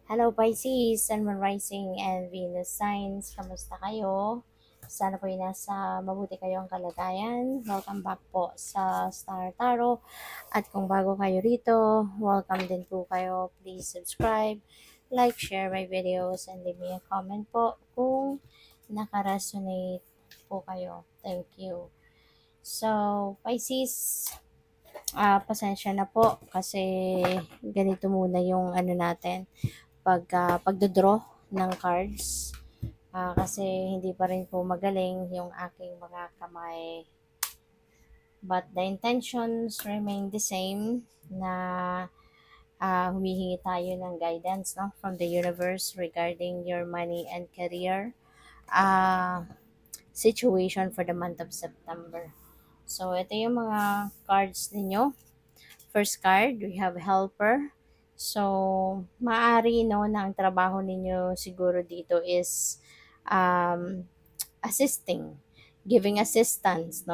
Hello Pisces, Sun, Moon Rising, and Venus signs. Kamusta kayo? Sana po ay nasa mabuti kayong kalagayan. Welcome back po sa Star Tarot. At kung bago kayo rito, welcome din po kayo. Please subscribe, like, share my videos, and leave me a comment po kung nakaresonate po kayo. Thank you. So, Pisces, pasensya na po kasi ganito muna yung ano natin pagdodraw ng cards. Kasi hindi pa rin po magaling yung aking mga kamay. But the intentions remain the same na humihingi tayo ng guidance from the universe regarding your money and career situation for the month of September. So, ito yung mga cards ninyo. First card, we have helper. So, maaari na ang trabaho ninyo siguro dito is um, assisting, giving assistance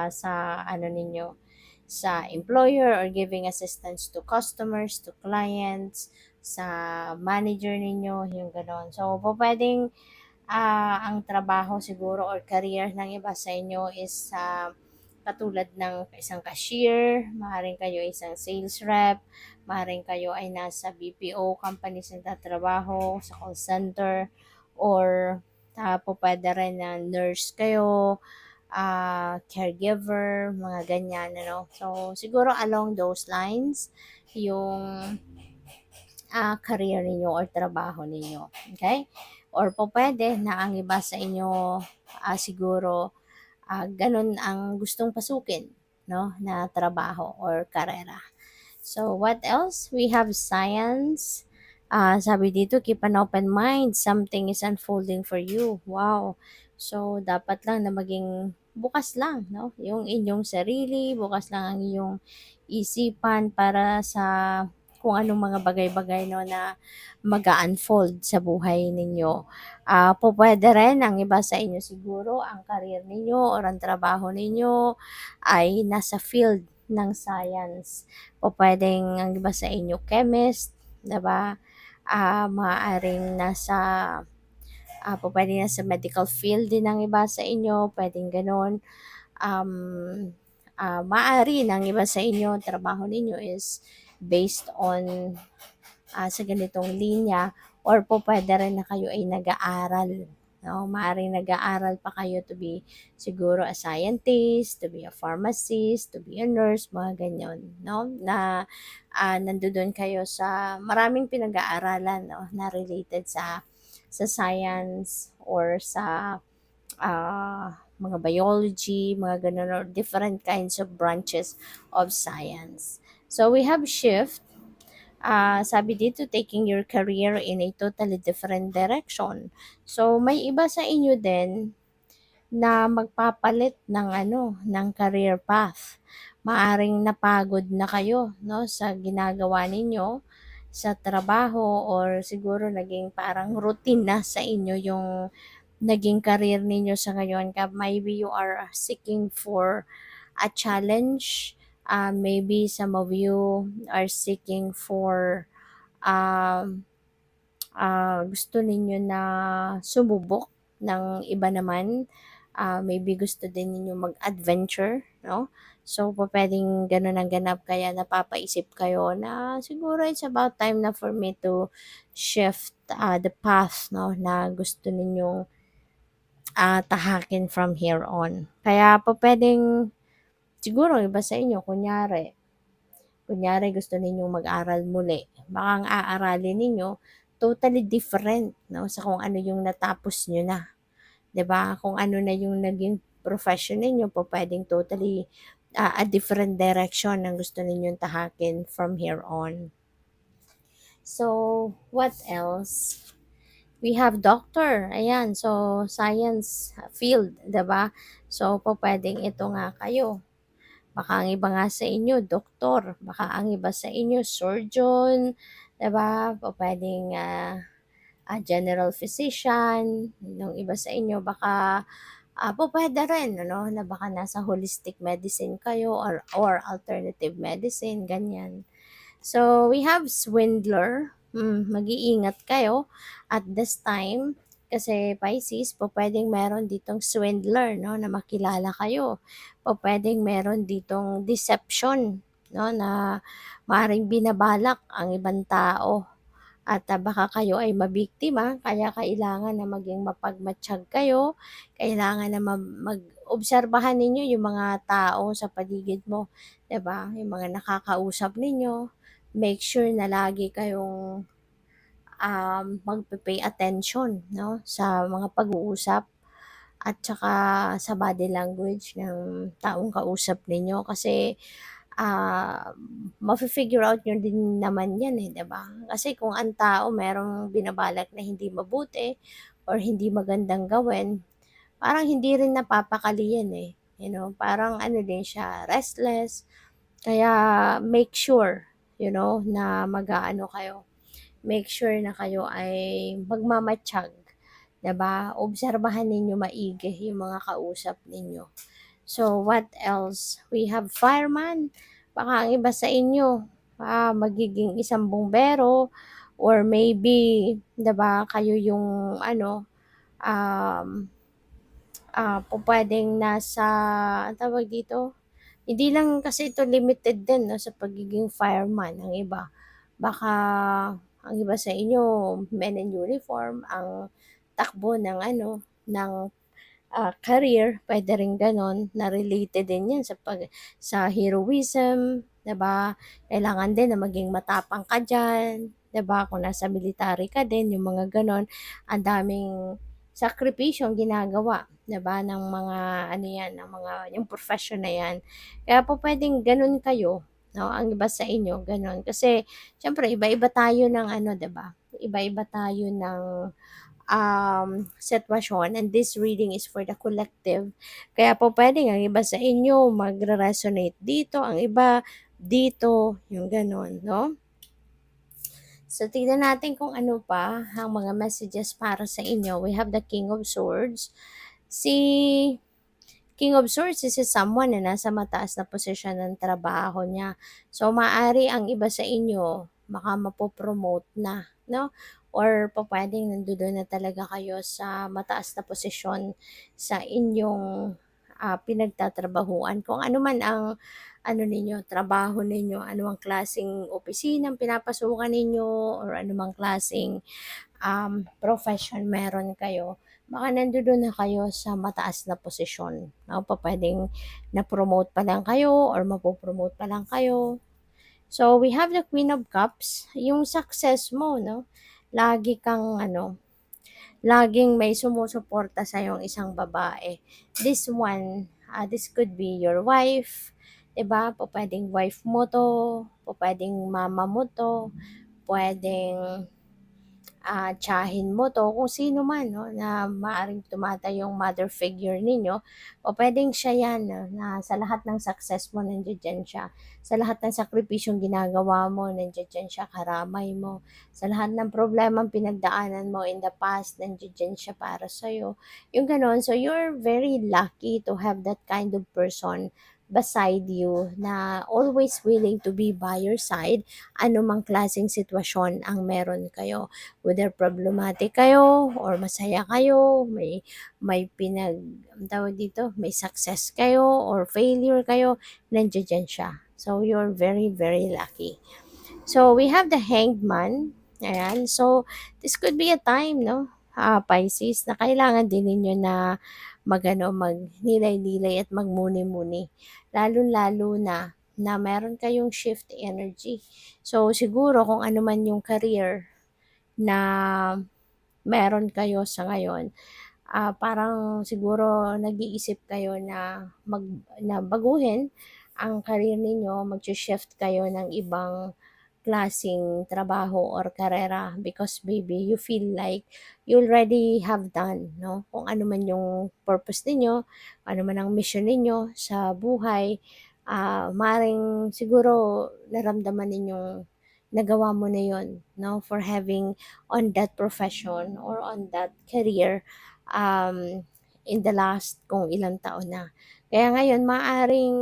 sa ano ninyo, sa employer, or giving assistance to customers, to clients, sa manager ninyo, yung ganon. So, pwedeng ang trabaho siguro or career ng iba sa inyo is katulad ng isang cashier, maaaring kayo isang sales rep, maaaring kayo ay nasa BPO companies na tatrabaho, sa call center, or pwede rin na nurse kayo, caregiver, mga ganyan, ano. So, siguro along those lines, yung career ninyo or trabaho ninyo. Okay? Or pwede na ang iba sa inyo siguro ganun ang gustong pasukin, no, na trabaho or karera. So, what else? We have science. Sabi dito, keep an open mind. Something is unfolding for you. Wow. So, dapat lang na maging bukas lang, no? Yung inyong sarili, bukas lang ang iyong isipan para sa kung anong mga bagay-bagay no na mag-unfold sa buhay ninyo. Pwede rin ang iba sa inyo siguro ang career ninyo or ang trabaho ninyo ay nasa field ng science. Pwedeng ang iba sa inyo chemist, 'di ba? Maaaring nasa pwede nasa medical field din ang iba sa inyo, pwedeng gano'n. Maaari ng iba sa inyo, trabaho ninyo is based on sa ganitong linya, or pwede rin na kayo ay nag-aaral. No? Maaaring nag-aaral pa kayo to be siguro a scientist, to be a pharmacist, to be a nurse, mga ganyan. No? Na nandoon kayo sa maraming pinag-aaralan na related sa science or sa mga biology, mga ganun, or different kinds of branches of science. So we have shift. Sabi dito, taking your career in a totally different direction. So may iba sa inyo din na magpapalit ng career path. Maaring napagod na kayo no sa ginagawa ninyo sa trabaho, or siguro naging parang routine na sa inyo yung naging career ninyo sa ngayon. Maybe you are seeking for a challenge. Maybe some of you are seeking for um, gusto ninyo na sumubok ng iba naman. Maybe gusto din ninyo mag-adventure, no? So, pwedeng ganun ang ganap, kaya napapaisip kayo na siguro it's about time na for me to shift the path, no, na gusto ninyong tahakin from here on. Kaya pwedeng siguro iba sa inyo, kunyari gusto ninyong mag-aral muli. Baka ang aaralin ninyo totally different no sa kung ano yung natapos nyo na. 'Di ba? Kung ano na yung naging profession ninyo, pwedeng totally a different direction ang gusto ninyong tahakin from here on. So, what else? We have doctor. Ayan, so science field, 'di ba? So, pwedeng ito nga kayo. Baka ang iba nga sa inyo doktor, baka ang iba sa inyo surgeon, 'di ba? Pwedeng general physician, yung iba sa inyo baka pwede rin ano, na baka nasa holistic medicine kayo, or alternative medicine, ganyan. So, we have swindler. mag-iingat kayo at this time kasi Pisces, pupuwedeng meron ditong swindler 'no, na makilala kayo. Pupuwedeng meron ditong deception 'no, na maaaring binabalak ang ibang tao at, baka kayo ay mabiktima kaya kailangan na maging mapagmatyag kayo, kailangan na mag-obserbahan ninyo yung mga tao sa paligid mo, 'di ba? Yung mga nakakausap ninyo, make sure na lagi kayong magpe-pay attention 'no, sa mga pag-uusap at saka sa body language ng taong kausap ninyo kasi, mafi-figure out niyo din naman 'yan, eh, 'di ba? Kasi kung ang tao merong binabalak na hindi mabuti or hindi magandang gawin, parang hindi rin napapakali 'yan, eh, parang ano din siya, restless. Kaya make sure, na mag-aano kayo, make sure na kayo ay magmamatyag, 'di ba? Obserbahan ninyo maigi yung mga kausap ninyo. So, what else? We have fireman. Baka ang iba sa inyo, magiging isang bumbero or maybe, 'di ba, kayo yung ano, um, pupuwedeng nasa anong tawag dito? Hindi lang kasi ito limited din 'no, sa pagiging fireman, ang iba. Baka ang iba sa inyo men in uniform ang takbo ng ano, ng, career, puwede ring gano'n na related din 'yan sa heroism, 'di ba? Kailangan din na maging matapang ka diyan, 'di ba? Kung nasa military ka din, yung mga gano'n, ang daming sakripisyong ginagawa, 'di ba, ng mga ano 'yan, ng mga yung profession na 'yan. Kaya po puwedeng gano'n kayo, 'no, ang iba sa inyo gano'n. Kasi siyempre iba-iba tayo ng ano, 'di ba, iba-iba tayo ng, sitwasyon and this reading is for the collective. Kaya po puwedeng ang iba sa inyo magre-resonate dito, ang iba dito, yung gano'n, 'no? So, tignan natin kung ano pa ang mga messages para sa inyo. We have the King of Swords. Si King of Swords is someone na nasa mataas na posisyon ng trabaho niya. So, maari ang iba sa inyo, baka mapopromote na, no? Or pwedeng nandoon na talaga kayo sa mataas na posisyon sa inyong pinagtatrabahuan. Kung ano man ang ano ninyo, trabaho ninyo, anumang klaseng opisina ang pinapasukan ninyo, or anumang klaseng profession meron kayo, baka nandoon na kayo sa mataas na posisyon. No? Puwedeng na-promote pa lang kayo or mapopromote pa lang kayo. So, we have the Queen of Cups, yung success mo, no? Lagi kang ano, laging may sumusuporta sa yung isang babae. This one, this could be your wife, 'di ba? Puwedeng wife mo 'to, puwedeng mama mo 'to, puwedeng tiyahin mo 'to, kung sino man 'no, na maaaring tumatayong mother figure ninyo, o puwedeng siya 'yan 'no, na sa lahat ng success mo nandiya-diyan siya. Sa lahat ng sakripisyong ginagawa mo nandiya-diyan siya, karamay mo. Sa lahat ng problemang pinagdaanan mo in the past, nandiya-diyan siya para sa'yo, yung gano'n. So, you're very lucky to have that kind of person beside you na always willing to be by your side, anumang klaseng sitwasyon ang meron kayo. Whether problematic kayo or masaya kayo, may anong tawag dito, may success kayo or failure kayo, nandiya-diyan siya. So, you're very, very lucky. So, we have the Hanged Man. Ayan. So, this could be a time, no, Pisces, na kailangan din ninyo na magnilay-nilay at magmuni-muni. Lalo-lalo na meron kayong shift energy. So, siguro kung ano man yung career na meron kayo sa ngayon, parang siguro nag-iisip kayo na baguhin ang career ninyo, mag-shift kayo ng ibang klaseng trabaho or karera because maybe you feel like you already have done, no? Kung ano man yung purpose ninyo, ano man ang mission ninyo sa buhay, maring siguro naramdaman ninyong nagawa mo na yon, no? For having on that profession or on that career in the last kung ilang taon na. Kaya ngayon maaring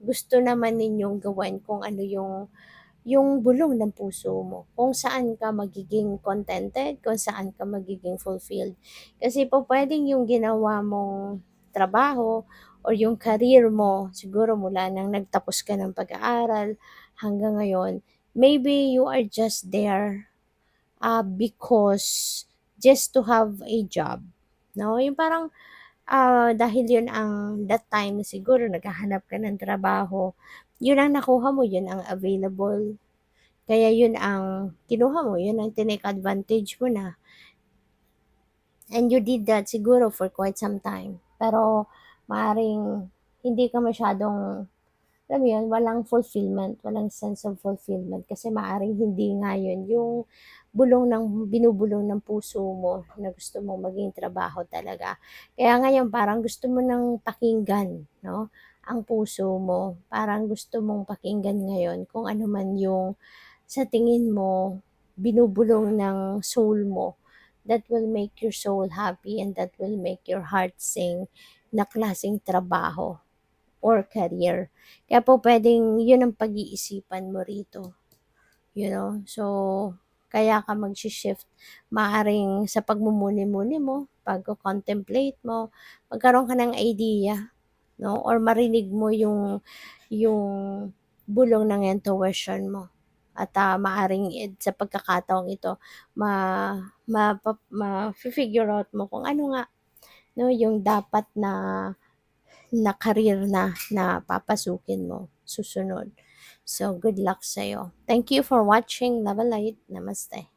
gusto naman ninyong gawin kung ano yung yung bulong ng puso mo, kung saan ka magiging contented, kung saan ka magiging fulfilled. Kasi po puwedeng yung ginawa mong trabaho or yung career mo siguro mula nang nagtapos ka ng pag-aaral hanggang ngayon, maybe you are just there, because just to have a job, 'no? Yung parang, dahil yun ang that time siguro naghahanap ka ng trabaho, yun ang nakuha mo, yun ang available, kaya yun ang kinuha mo, yun ang tinake advantage mo na. And you did that siguro for quite some time. Pero maaaring hindi ka masyadong, alam mo yun, walang fulfillment, walang sense of fulfillment kasi maaaring hindi nga yun yung binubulong ng puso mo na gusto mong maging trabaho talaga. Kaya ngayon parang gusto mo ng pakinggan, no? Ang puso mo, parang gusto mong pakinggan ngayon kung ano man yung sa tingin mo binubulong ng soul mo that will make your soul happy and that will make your heart sing na klaseng trabaho or career. Kaya po puwedeng yun ang pag-iisipan mo rito, you know. So, kaya ka magshi-shift, maaaring sa pagmumuni-muni mo, pagko-contemplate mo, magkaroon ka ng idea, 'no, or marinig mo yung bulong ng intuition mo at, maaaring sa pagkakataong ito ma mafi-figure out mo kung ano nga, 'no, yung dapat na na career na papasukin mo susunod. So, good luck sa'yo. Thank you for watching. Love and light. Namaste.